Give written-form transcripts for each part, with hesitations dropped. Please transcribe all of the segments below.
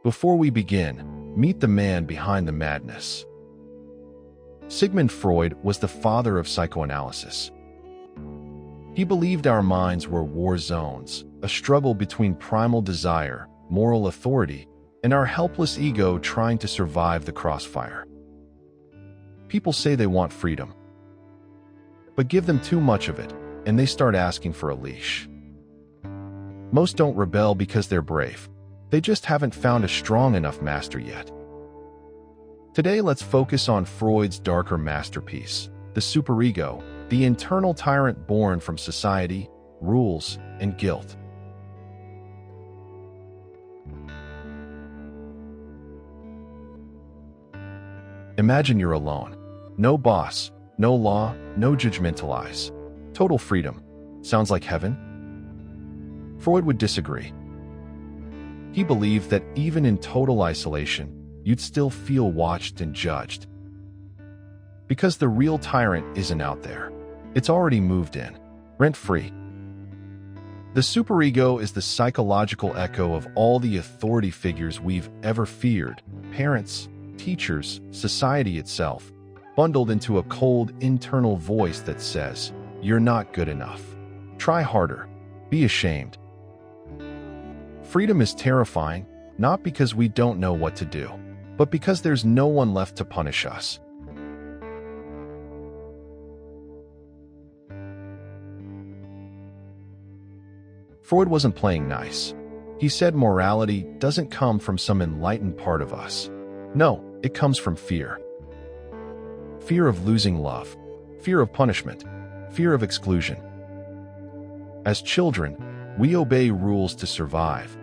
Before we begin, meet the man behind the madness. Sigmund Freud was the father of psychoanalysis. He believed our minds were war zones, a struggle between primal desire, moral authority, and our helpless ego trying to survive the crossfire. People say they want freedom, but give them too much of it, and they start asking for a leash. Most don't rebel because they're brave. They just haven't found a strong enough master yet. Today, let's focus on Freud's darker masterpiece, the superego, the internal tyrant born from society, rules, and guilt. Imagine you're alone. No boss, no law, no judgmental eyes. Total freedom. Sounds like heaven? Freud would disagree. He believed that even in total isolation, you'd still feel watched and judged. Because the real tyrant isn't out there. It's already moved in, rent-free. The superego is the psychological echo of all the authority figures we've ever feared: parents, teachers, society itself, bundled into a cold internal voice that says, "You're not good enough. Try harder. Be ashamed." Freedom is terrifying, not because we don't know what to do, but because there's no one left to punish us. Freud wasn't playing nice. He said morality doesn't come from some enlightened part of us. No, it comes from fear. Fear of losing love, fear of punishment, fear of exclusion. As children, we obey rules to survive.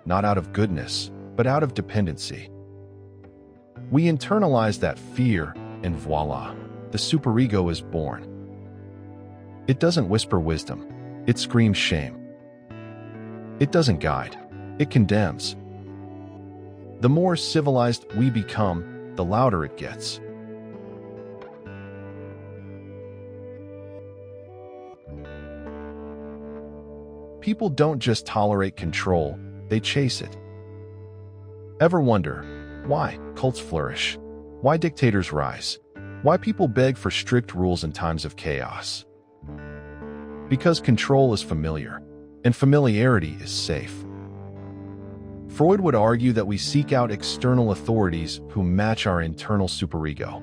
Not out of goodness, but out of dependency. We internalize that fear, and voila, the superego is born. It doesn't whisper wisdom, it screams shame. It doesn't guide, it condemns. The more civilized we become, the louder it gets. People don't just tolerate control, they chase it. Ever wonder why cults flourish? Why dictators rise? Why people beg for strict rules in times of chaos? Because control is familiar, and familiarity is safe. Freud would argue that we seek out external authorities who match our internal superego,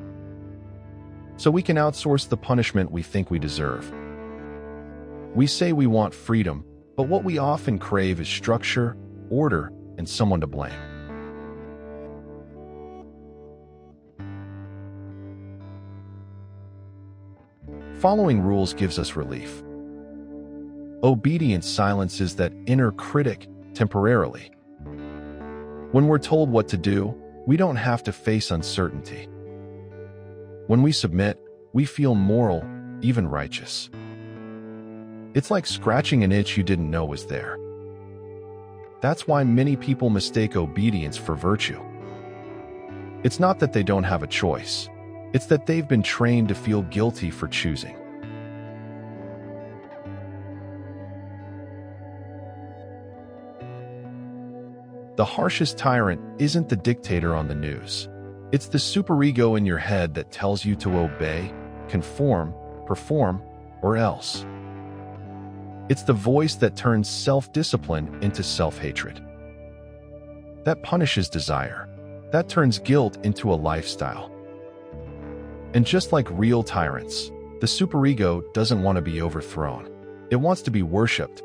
so we can outsource the punishment we think we deserve. We say we want freedom, but what we often crave is structure, order, and someone to blame. Following rules gives us relief. Obedience silences that inner critic temporarily. When we're told what to do, we don't have to face uncertainty. When we submit, we feel moral, even righteous. It's like scratching an itch you didn't know was there. That's why many people mistake obedience for virtue. It's not that they don't have a choice. It's that they've been trained to feel guilty for choosing. The harshest tyrant isn't the dictator on the news. It's the superego in your head that tells you to obey, conform, perform, or else. It's the voice that turns self-discipline into self-hatred. That punishes desire. That turns guilt into a lifestyle. And just like real tyrants, the superego doesn't want to be overthrown. It wants to be worshipped.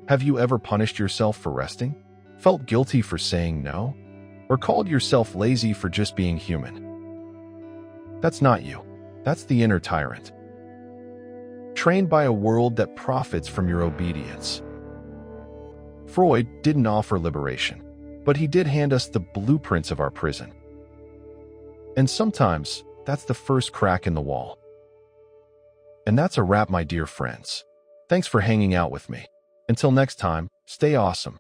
Have you ever punished yourself for resting? Felt guilty for saying no? Or called yourself lazy for just being human? That's not you. That's the inner tyrant. Trained by a world that profits from your obedience. Freud didn't offer liberation, but he did hand us the blueprints of our prison. And sometimes, that's the first crack in the wall. And that's a wrap, my dear friends. Thanks for hanging out with me. Until next time, stay awesome.